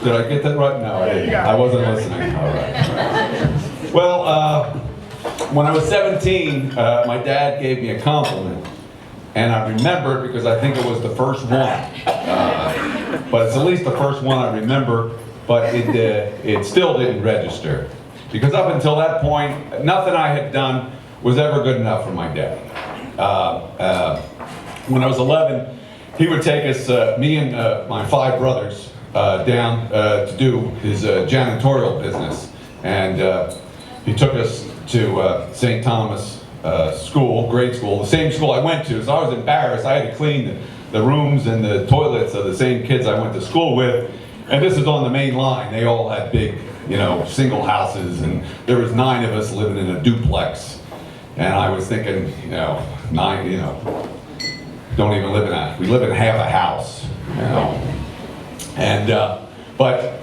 Did I get that right? No, I didn't. I wasn't listening. All right. Well, when I was 17, my dad gave me a compliment. And I remember it because I think it was the first one. But it's at least the first one I remember, but it still didn't register. Because up until that point, nothing I had done was ever good enough for my dad. When I was 11, he would take us, me and my 5 brothers, down to do his janitorial business. And he took us to St. Thomas school, grade school, the same school I went to. So I was embarrassed. I had to clean the rooms and the toilets of the same kids I went to school with. And this is on the main line. They all had big, single houses, and there was 9 of us living in a duplex. And I was thinking, 9, don't even live in that. We live in half a house, And, but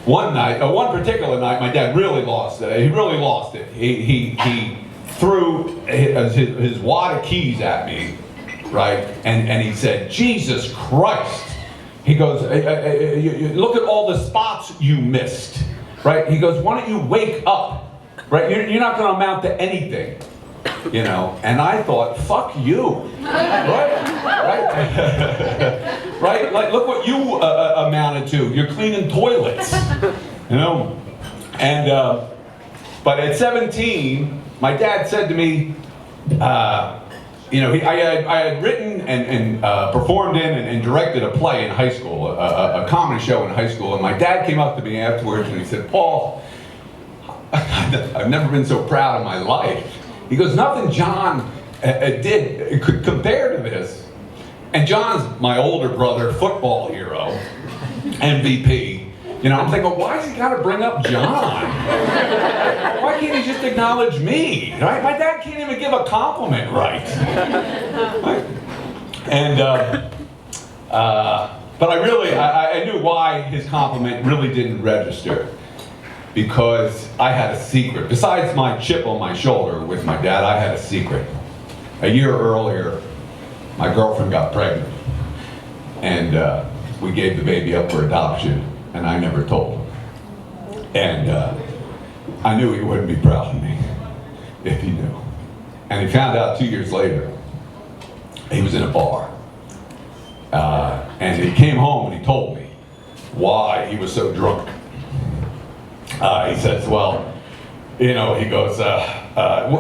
one night, one particular night, my dad really lost it. He really lost it. He threw his wad of keys at me, right? And he said, "Jesus Christ." He goes, "Look at all the spots you missed," right? He goes, "Why don't you wake up, right? You're not going to amount to anything." And I thought, fuck you, right? Right? Like, look what you amounted to. You're cleaning toilets, And, but at 17, my dad said to me, I had written and performed in and directed a play in high school, a comedy show in high school, and my dad came up to me afterwards and he said, "Paul, I've never been so proud of my life." He goes, "Nothing John did could compare to this." And John's my older brother, football hero, MVP. I'm thinking, why does he got to bring up John? Why can't he just acknowledge me? Right? My dad can't even give a compliment right. And but I knew why his compliment really didn't register. Because I had a secret. Besides my chip on my shoulder with my dad, I had a secret. A year earlier, my girlfriend got pregnant. And we gave the baby up for adoption, and I never told him. And I knew he wouldn't be proud of me if he knew. And he found out 2 years later. He was in a bar. And he came home and he told me why he was so drunk. He says, he goes,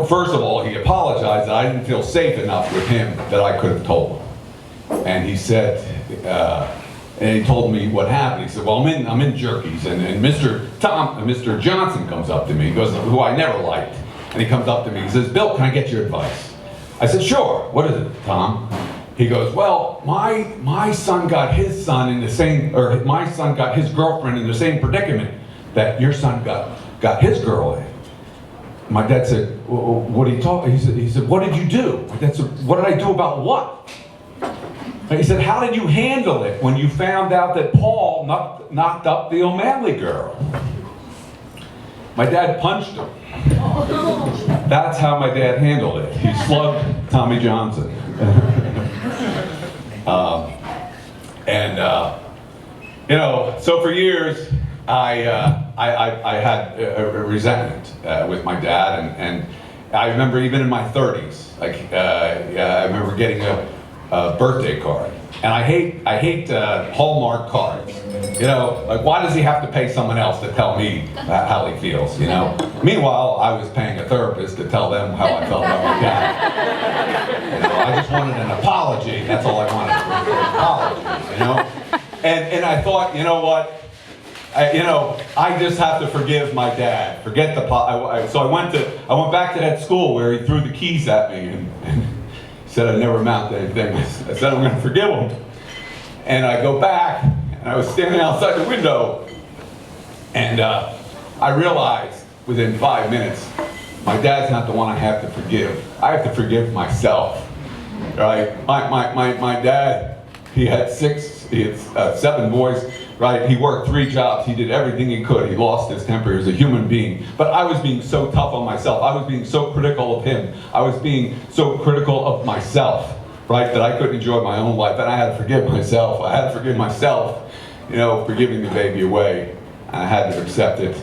first of all, he apologized that I didn't feel safe enough with him that I could have told him. And he said, and he told me what happened. He said, "Well, I'm in Jerky's, and Mr. Johnson comes up to me. He goes, who I never liked. And he comes up to me, he says, 'Bill, can I get your advice?' I said, 'Sure. What is it, Tom?' He goes, 'Well, my son got his son in the same, or my son got his girlfriend in the same predicament that your son got his girl in.' My dad said, well, what are you talking? He said, 'What did you do?' My dad said, 'What did I do about what?' And he said, 'How did you handle it when you found out that Paul knocked up the O'Malley girl?' My dad punched him. That's how my dad handled it. He slugged Tommy Johnson. So for years, I had a resentment with my dad, and I remember even in my 30s, I remember getting a birthday card, and I hate Hallmark cards. Why does he have to pay someone else to tell me how he feels? Meanwhile, I was paying a therapist to tell them how I felt about my dad. I just wanted an apology. That's all I wanted, an apology. And I thought, you know what? I just have to forgive my dad. Forget the so I went back to that school where he threw the keys at me and said I'd never amount to anything. I said I'm going to forgive him. And I go back, and I was standing outside the window, and I realized within 5 minutes, my dad's not the one I have to forgive. I have to forgive myself. Right? My dad, he had 7 boys. Right? He worked 3 jobs. He did everything he could. He lost his temper. He was a human being. But I was being so tough on myself. I was being so critical of him. I was being so critical of myself, right? That I couldn't enjoy my own life. And I had to forgive myself. I had to forgive myself, for giving the baby away. I had to accept it.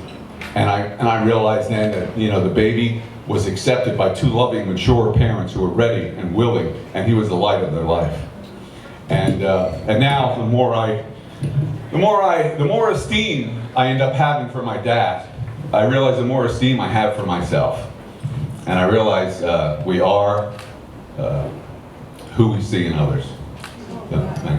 And I realized then that, the baby was accepted by two loving, mature parents who were ready and willing, and he was the light of their life. And now, the more esteem I end up having for my dad, I realize the more esteem I have for myself. And I realize we are who we see in others. So, thank you.